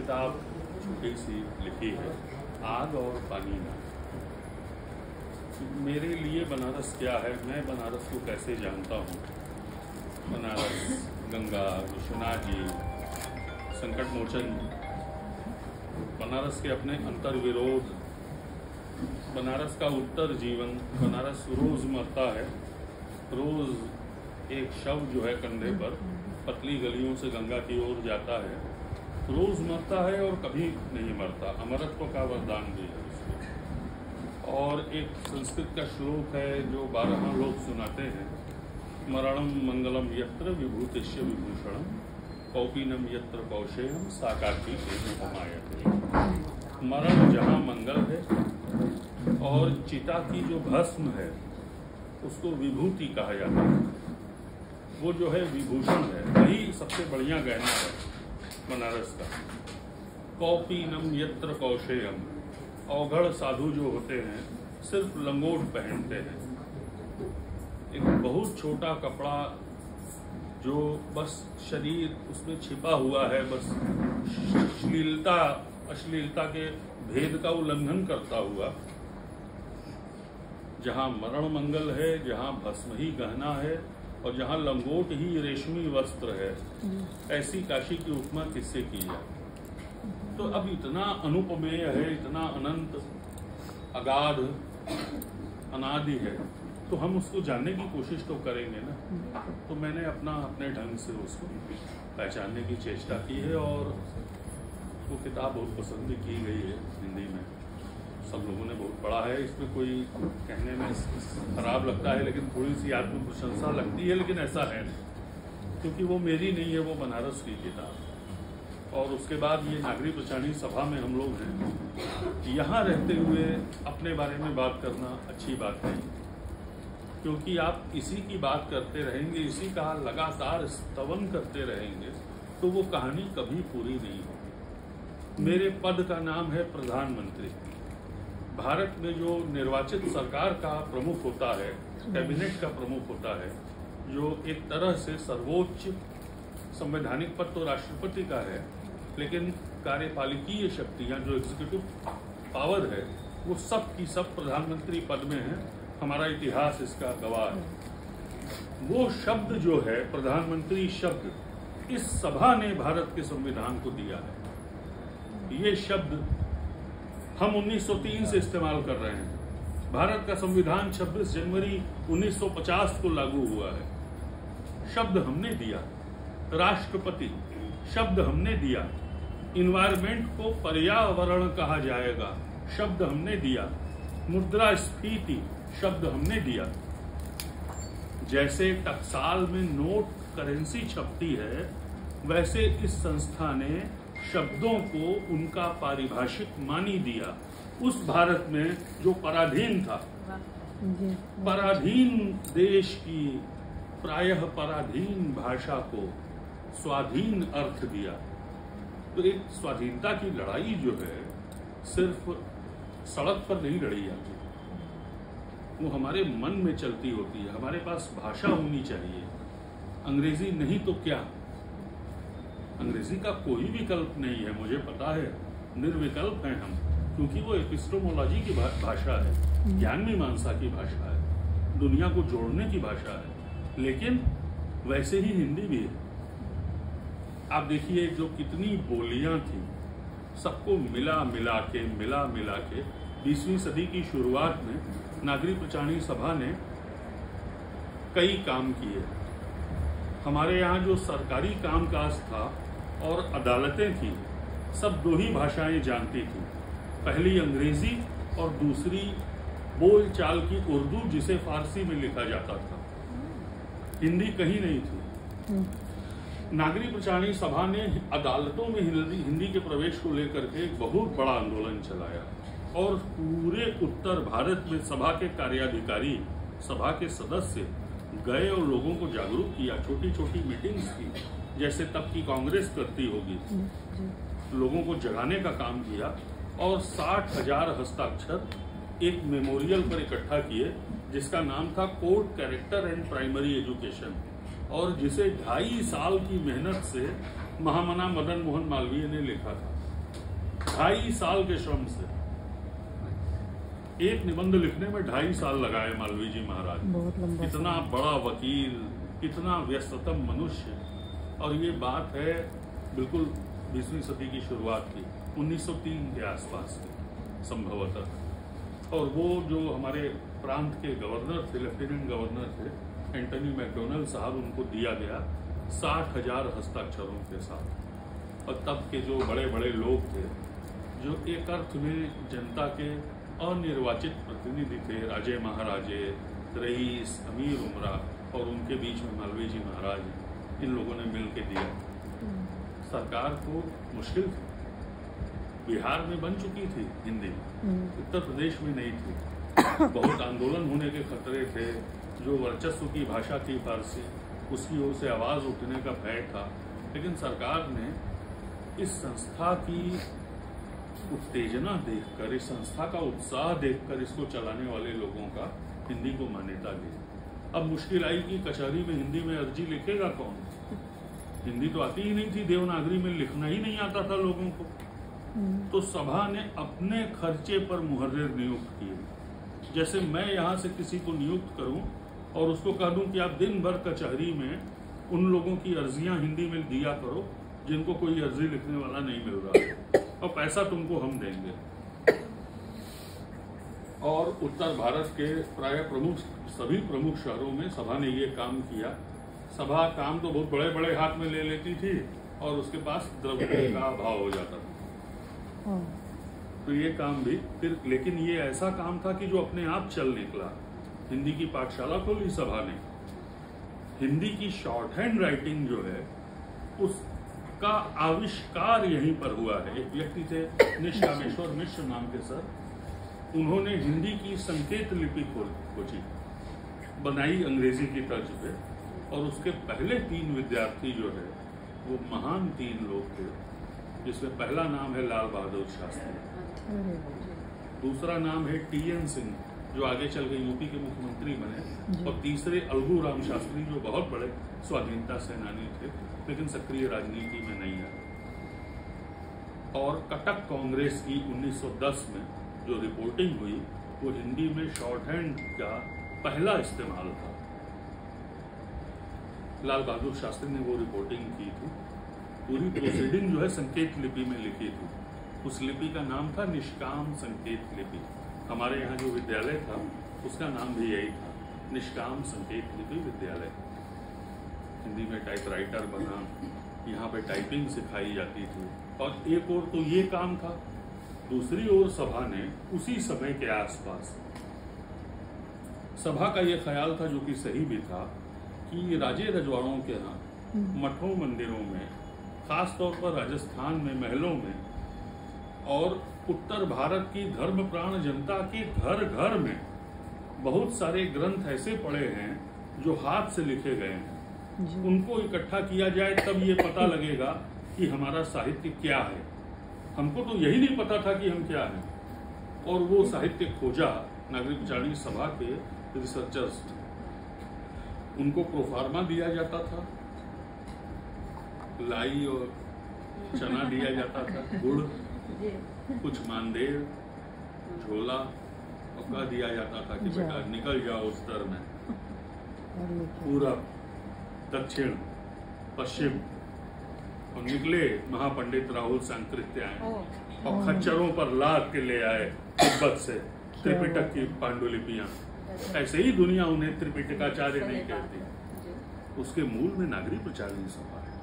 किताब छोटी सी लिखी है, आग और पानी ना। मेरे लिए बनारस क्या है, मैं बनारस को कैसे जानता हूँ। बनारस, गंगा, विश्वनाथ जी, संकट मोचन, बनारस के अपने अंतर्विरोध, बनारस का उत्तर जीवन। बनारस रोज मरता है, रोज एक शव जो है कंधे पर पतली गलियों से गंगा की ओर जाता है, रोज मरता है और कभी नहीं मरता। अमरत्व का वरदान भी है उसको। और एक संस्कृत का श्लोक है जो 12 लोग सुनाते हैं, मरणम मंगलम यत्र विभूतिश्य विभूषणम कौपीनम यत्र कौशेयम साकाकी हमायते। मरण जहाँ मंगल है और चिता की जो भस्म है उसको विभूति कहा जाता है। वो जो है विभूषण है, वही सबसे बढ़िया गहना है बनारस का। कौपीनम यत्र कौशेयम, अवघड़ साधु जो होते हैं सिर्फ लंगोट पहनते हैं, एक बहुत छोटा कपड़ा जो बस शरीर उसमें छिपा हुआ है, बस अश्लीलता के भेद का उल्लंघन करता हुआ। जहां मरण मंगल है, जहां भस्म ही गहना है और जहां लंगोट ही रेशमी वस्त्र है, ऐसी काशी की उपमा किससे की जाए। तो अब इतना अनुपमेय है, इतना अनंत अगाध अनादि है, तो हम उसको जानने की कोशिश तो करेंगे ना। तो मैंने अपने ढंग से उसको पहचानने की चेष्टा की है और वो किताब बहुत पसंद भी की गई है हिंदी में, सब लोगों ने बहुत पढ़ा है। इसमें कोई कहने में खराब लगता है लेकिन थोड़ी सी आत्म प्रशंसा लगती है, लेकिन ऐसा है नहीं, क्योंकि वो मेरी नहीं है, वो बनारस की किताब। और उसके बाद ये नागरिक प्रचारणी सभा में हम लोग हैं, यहाँ रहते हुए अपने बारे में बात करना अच्छी बात नहीं, क्योंकि आप इसी की बात करते रहेंगे, इसी का लगातार स्तवन करते रहेंगे तो वो कहानी कभी पूरी नहीं होगी। मेरे पद का नाम है प्रधानमंत्री। भारत में जो निर्वाचित सरकार का प्रमुख होता है, कैबिनेट का प्रमुख होता है, जो एक तरह से सर्वोच्च संवैधानिक पद तो राष्ट्रपति का है, लेकिन कार्यपालिकीय शक्तियां जो एग्जीक्यूटिव पावर है वो सब की सब प्रधानमंत्री पद में है। हमारा इतिहास इसका गवाह है। वो शब्द जो है प्रधानमंत्री शब्द, इस सभा ने भारत के संविधान को दिया है। ये शब्द हम 1903 से इस्तेमाल कर रहे हैं। भारत का संविधान 26 जनवरी 1950 को लागू हुआ है। शब्द हमने दिया। राष्ट्रपति शब्द हमने दिया। इन्वायरमेंट को पर्यावरण कहा जाएगा, शब्द हमने दिया। मुद्रास्फीति शब्द हमने दिया। जैसे टकसाल में नोट करेंसी छपती है, वैसे इस संस्था ने शब्दों को उनका पारिभाषिक मानी दिया। उस भारत में जो पराधीन था, पराधीन देश की प्रायः पराधीन भाषा को स्वाधीन अर्थ दिया। तो एक स्वाधीनता की लड़ाई जो है सिर्फ सड़क पर नहीं लड़ी जाती, वो हमारे मन में चलती होती है। हमारे पास भाषा होनी चाहिए। अंग्रेजी नहीं तो क्या, अंग्रेजी का कोई विकल्प नहीं है, मुझे पता है, निर्विकल्प हैं हम, क्योंकि वो एपिस्टोमोलॉजी की भाषा है, ज्ञान मीमांसा की भाषा है, दुनिया को जोड़ने की भाषा है। लेकिन वैसे ही हिंदी भी है। आप देखिए जो कितनी बोलियां थी, सबको मिला मिला के 20वीं सदी की शुरुआत में नागरिक प्रचारणी सभा ने कई काम किए। हमारे यहाँ जो सरकारी कामकाज था और अदालतें थी, सब 2 ही भाषाएं जानती थी, पहली अंग्रेजी और दूसरी बोलचाल की उर्दू, जिसे फारसी में लिखा जाता था। हिंदी कहीं नहीं थी। नागरिक प्रचारणी सभा ने अदालतों में हिंदी के प्रवेश को लेकर के एक बहुत बड़ा आंदोलन चलाया और पूरे उत्तर भारत में सभा के कार्याधिकारी, सभा के सदस्य गए और लोगों को जागरूक किया। छोटी छोटी मीटिंग्स की, जैसे तब की कांग्रेस करती होगी, लोगों को जगाने का काम किया और 60,000 हस्ताक्षर एक मेमोरियल पर इकट्ठा किए, जिसका नाम था code character and primary education, और जिसे 2.5 साल की मेहनत से महामना मदन मोहन मालवीय ने लिखा था। 2.5 साल के श्रम से। एक निबंध लिखने में 2.5 साल लगाए मालवीय जी महाराज। बहुत लंबा। इतना बड़ा वकील, इतना व्यस्ततम मनुष्य। और ये बात है बिल्कुल 20वीं सदी की शुरुआत की, 1903 के आसपास की संभवतः। और वो जो हमारे प्रांत के गवर्नर थे, लेफ्टिनेंट गवर्नर थे, एंटनी मैकडोनल्ड साहब, उनको दिया गया 60,000 हस्ताक्षरों के साथ। और तब के जो बड़े बड़े लोग थे, जो एक अर्थ में जनता के अनिर्वाचित प्रतिनिधि थे, राजे महाराजे, रईस, अमीर उमरा, और उनके बीच में मालवीय जी महाराज, इन लोगों ने मिल के दिया। सरकार को मुश्किल थी। बिहार में बन चुकी थी हिंदी, उत्तर प्रदेश में नहीं थी। बहुत आंदोलन होने के खतरे थे। जो वर्चस्व की भाषा थी फारसी, उसकी ओर से आवाज उठने का भय था। लेकिन सरकार ने इस संस्था की उत्तेजना देखकर, इस संस्था का उत्साह देखकर, इसको चलाने वाले लोगों का हिंदी को मान्यता दी। अब मुश्किल आई कि कचहरी में हिंदी में अर्जी लिखेगा कौन? हिंदी तो आती ही नहीं थी, देवनागरी में लिखना ही नहीं आता था लोगों को। तो सभा ने अपने खर्चे पर मुहर्रिर नियुक्त किए। जैसे मैं यहाँ से किसी को नियुक्त करूं और उसको कह दूं कि आप दिन भर कचहरी में उन लोगों की अर्जियां हिंदी में दिया करो जिनको कोई अर्जी लिखने वाला नहीं मिल रहा है, और पैसा तुमको हम देंगे। और उत्तर भारत के प्राय सभी प्रमुख शहरों में सभा ने ये काम किया। सभा काम तो बहुत बड़े बड़े हाथ में ले लेती थी और उसके पास द्रव्य का अभाव हो जाता था। तो ये काम भी फिर, लेकिन ये ऐसा काम था कि जो अपने आप चल निकला। हिंदी की पाठशाला खोली सभा ने। हिंदी की शॉर्ट हैंड राइटिंग जो है उसका आविष्कार यहीं पर हुआ है। एक व्यक्ति थे निष्कामेश्वर मिश्र नाम के सर, उन्होंने हिंदी की संकेत लिपि खोजी, बनाई अंग्रेजी की तर्ज पे। और उसके पहले 3 विद्यार्थी जो है वो महान 3 लोग थे, जिसमें पहला नाम है लाल बहादुर शास्त्री, दूसरा नाम है TN सिंह जो आगे चल के यूपी के मुख्यमंत्री बने, और तीसरे अलगू राम शास्त्री जो बहुत बड़े स्वाधीनता सेनानी थे लेकिन सक्रिय राजनीति में नहीं आए। और कटक कांग्रेस की 1910 में जो रिपोर्टिंग हुई वो हिंदी में शॉर्ट हैंड का पहला इस्तेमाल था। लाल बहादुर शास्त्री ने वो रिपोर्टिंग की थी। पूरी प्रोसीडिंग जो है संकेत लिपि में लिखी थी। उस लिपि का नाम था निष्काम संकेत लिपि। हमारे यहाँ जो विद्यालय था उसका नाम भी यही था, निष्काम संकेत लिपि विद्यालय। हिंदी में टाइपराइटर बना, यहाँ पे टाइपिंग सिखाई जाती थी। और एक और तो ये काम था, दूसरी ओर सभा ने उसी समय के आसपास, सभा का ये ख्याल था जो कि सही भी था, कि राजे रजवाड़ों के यहाँ मठों मंदिरों में, खास तौर पर राजस्थान में महलों में, और उत्तर भारत की धर्मप्राण जनता के घर घर में बहुत सारे ग्रंथ ऐसे पड़े हैं जो हाथ से लिखे गए हैं। उनको इकट्ठा किया जाए तब ये पता लगेगा कि हमारा साहित्य क्या है। हमको तो यही नहीं पता था कि हम क्या हैं। और वो साहित्य खोजा नागरिक विचारणी सभा के रिसर्चर्स ने। उनको प्रोफार्मा दिया जाता था, लाई और चना दिया जाता था, गुड़, कुछ मानदेर, झोला, और कह दिया जाता था कि बेटा निकल जाओ उस दर में, पूरब, दक्षिण, पश्चिम। और निकले महापंडित राहुल सांकृत्य आए और खच्चरों पर लाद के ले आए तिब्बत से त्रिपिटक की पांडुलिपियां। ऐसे ही दुनिया उन्हें त्रिपिटकाचार्य नहीं कहती। उसके मूल में नागरिक प्रचारणी सभा है।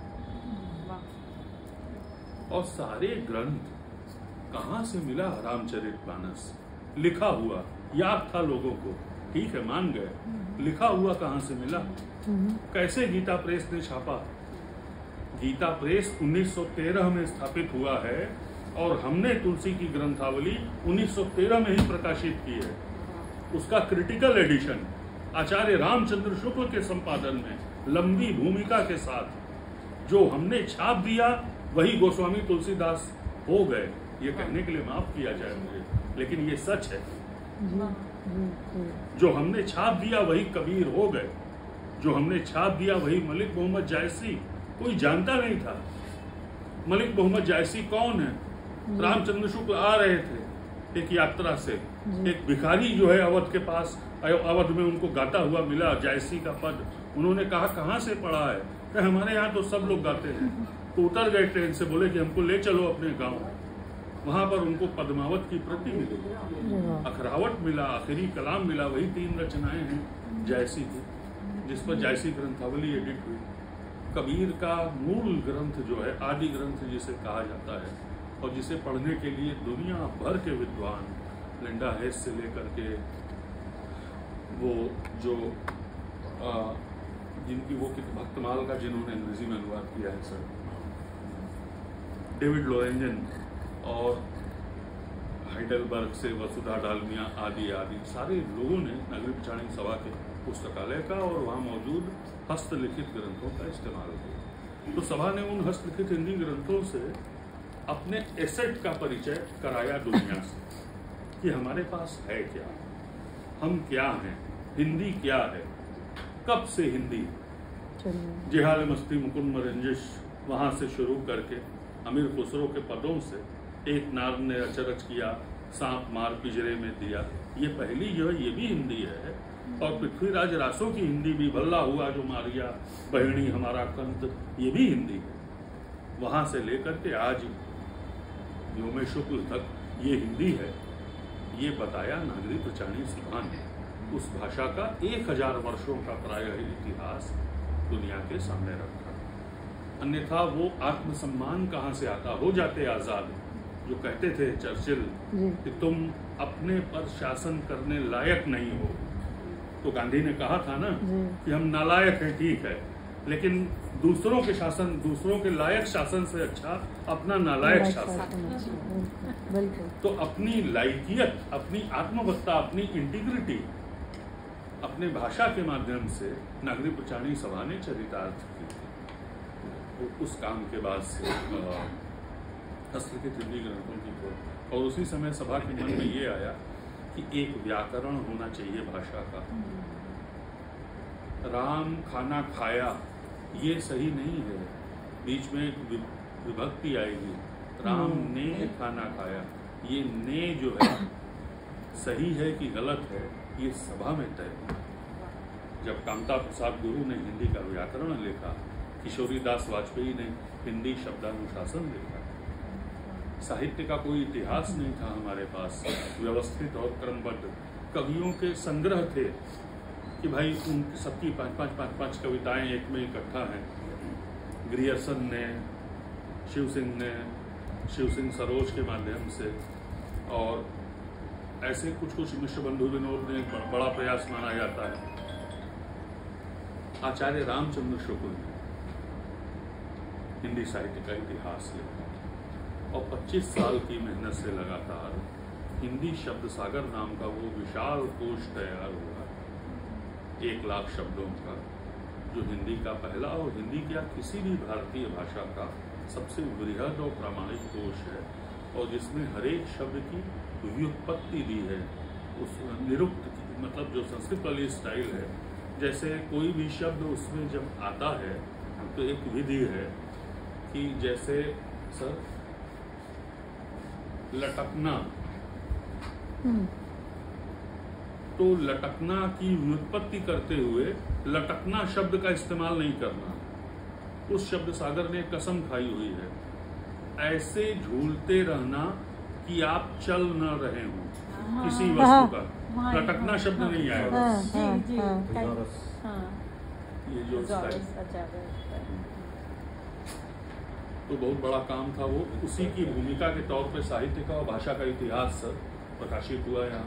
और सारे ग्रंथ कहाँ से मिला? रामचरितमानस लिखा हुआ याद था लोगों को, ठीक है, मान गए। लिखा हुआ कहाँ से मिला? कैसे गीता प्रेस ने छापा? गीता प्रेस 1913 में स्थापित हुआ है और हमने तुलसी की ग्रंथावली 1913 में ही प्रकाशित की है। उसका क्रिटिकल एडिशन आचार्य रामचंद्र शुक्ल के संपादन में लंबी भूमिका के साथ जो हमने छाप दिया, वही गोस्वामी तुलसीदास हो गए। ये कहने के लिए माफ किया जाए मुझे, लेकिन ये सच है। जो हमने छाप दिया वही कबीर हो गए। जो हमने छाप दिया वही मलिक मोहम्मद जायसी। कोई जानता नहीं था मलिक मोहम्मद जायसी कौन है। रामचंद्र शुक्ल आ रहे थे एक यात्रा से, एक भिखारी जो है अवध के पास, अवध में उनको गाता हुआ मिला जायसी का पद। उन्होंने कहा कहाँ से पढ़ा है? कि हमारे यहाँ तो सब लोग गाते हैं। तो उतर गए ट्रेन से, बोले कि हमको ले चलो अपने गांव। वहां पर उनको पद्मावत की प्रति मिली, अखरावट मिला, आखिरी कलाम मिला। वही 3 रचनाएं हैं जायसी की, जिस पर जायसी ग्रंथावली एडिट हुई। कबीर का मूल ग्रंथ जो है, आदि ग्रंथ जिसे कहा जाता है, और जिसे पढ़ने के लिए दुनिया भर के विद्वान, लिंडा हेस से लेकर के वो जो जिनकी वो भक्तमाल का जिन्होंने अंग्रेजी में अनुवाद किया है सर, डेविड लोरेंजन, और हाइडेलबर्ग से वसुधा डालमिया आदि आदि सारे लोगों ने नागरिक पिछाड़ी सभा के पुस्तकालय का और वहाँ मौजूद हस्तलिखित ग्रंथों का इस्तेमाल किया। तो सभा ने उन हस्तलिखित हिंदी ग्रंथों से अपने एसेट का परिचय कराया दुनिया से कि हमारे पास है क्या, हम क्या हैं, हिंदी क्या है, कब से हिंदी। जिहाल मस्ती मुकुंद रंजिश वहां से शुरू करके अमीर खुसरो के पदों से एक नार ने अचरज किया, सांप मार पिंजरे में दिया, ये पहली जो है ये भी हिंदी है। और पृथ्वीराज रासो की हिंदी भी, भल्ला हुआ जो मारिया बहिणी हमारा कंत, ये भी हिंदी है। वहां से लेकर के आज व्योम शुक्ल तक ये हिंदी है, ये बताया नागरिक पिछाड़ी सभा ने। उस भाषा का 1000 वर्षों का प्रायः इतिहास दुनिया के सामने रखा। अन्यथा वो आत्मसम्मान कहाँ से आता? हो जाते आजाद, जो कहते थे चर्चिल कि तुम अपने पर शासन करने लायक नहीं हो। तो गांधी ने कहा था ना कि हम नालायक हैं, ठीक है, लेकिन दूसरों के शासन, दूसरों के लायक शासन से अच्छा अपना नालायक शासन। तो अपनी लायकियत, अपनी आत्मवत्ता, अपनी इंटीग्रिटी अपने भाषा के माध्यम से नागरिक पिछाड़ी सभा ने चरितार्थ की। तो उस काम के बाद से हस्तलिखित हिंदी ग्रंथों की खोज, और उसी समय सभा के मन में ये आया कि एक व्याकरण होना चाहिए भाषा का। राम खाना खाया ये सही नहीं है, बीच में एक विभक्ति आएगी, राम ने खाना खाया। ये ने जो है सही है कि गलत है, ये सभा में तय। जब कामता प्रसाद गुरु ने हिंदी का व्याकरण लिखा, किशोरी दास वाजपेयी ने हिंदी शब्दानुशासन लिखा। साहित्य का कोई इतिहास नहीं था हमारे पास व्यवस्थित और क्रमबद्ध। कवियों के संग्रह थे कि भाई उन सबकी 5-5 कविताएं एक में इकट्ठा हैं। ग्रियर्सन ने, शिव सिंह सरोज के माध्यम से, और ऐसे कुछ मिश्र बंधु विनोद ने बड़ा प्रयास माना जाता है। आचार्य रामचंद्र शुक्ल ने हिंदी साहित्य का इतिहास लिखा, और 25 साल की मेहनत से लगातार हिंदी शब्द सागर नाम का वो विशाल कोश तैयार हुआ, 1 लाख शब्दों का, जो हिंदी का पहला और हिंदी क्या किसी भी भारतीय भाषा का सबसे वृहद और प्रामाणिक कोश है, और जिसमें हर एक शब्द की व्युत्पत्ति दी है। उस निरुक्त की, मतलब जो संस्कृत वाली स्टाइल है, जैसे कोई भी शब्द उसमें जब आता है तो एक विधि है कि जैसे सर लटकना, तो लटकना की व्युत्पत्ति करते हुए लटकना शब्द का इस्तेमाल नहीं करना। उस शब्द सागर ने कसम खाई हुई है, ऐसे झूलते रहना कि आप चल न रहे हो किसी वस्तु का। लटकना शब्द नहीं आएगा। ये जो तो बहुत बड़ा काम था वो, उसी की भूमिका के तौर पे साहित्य का और भाषा का इतिहास प्रकाशित हुआ यहाँ।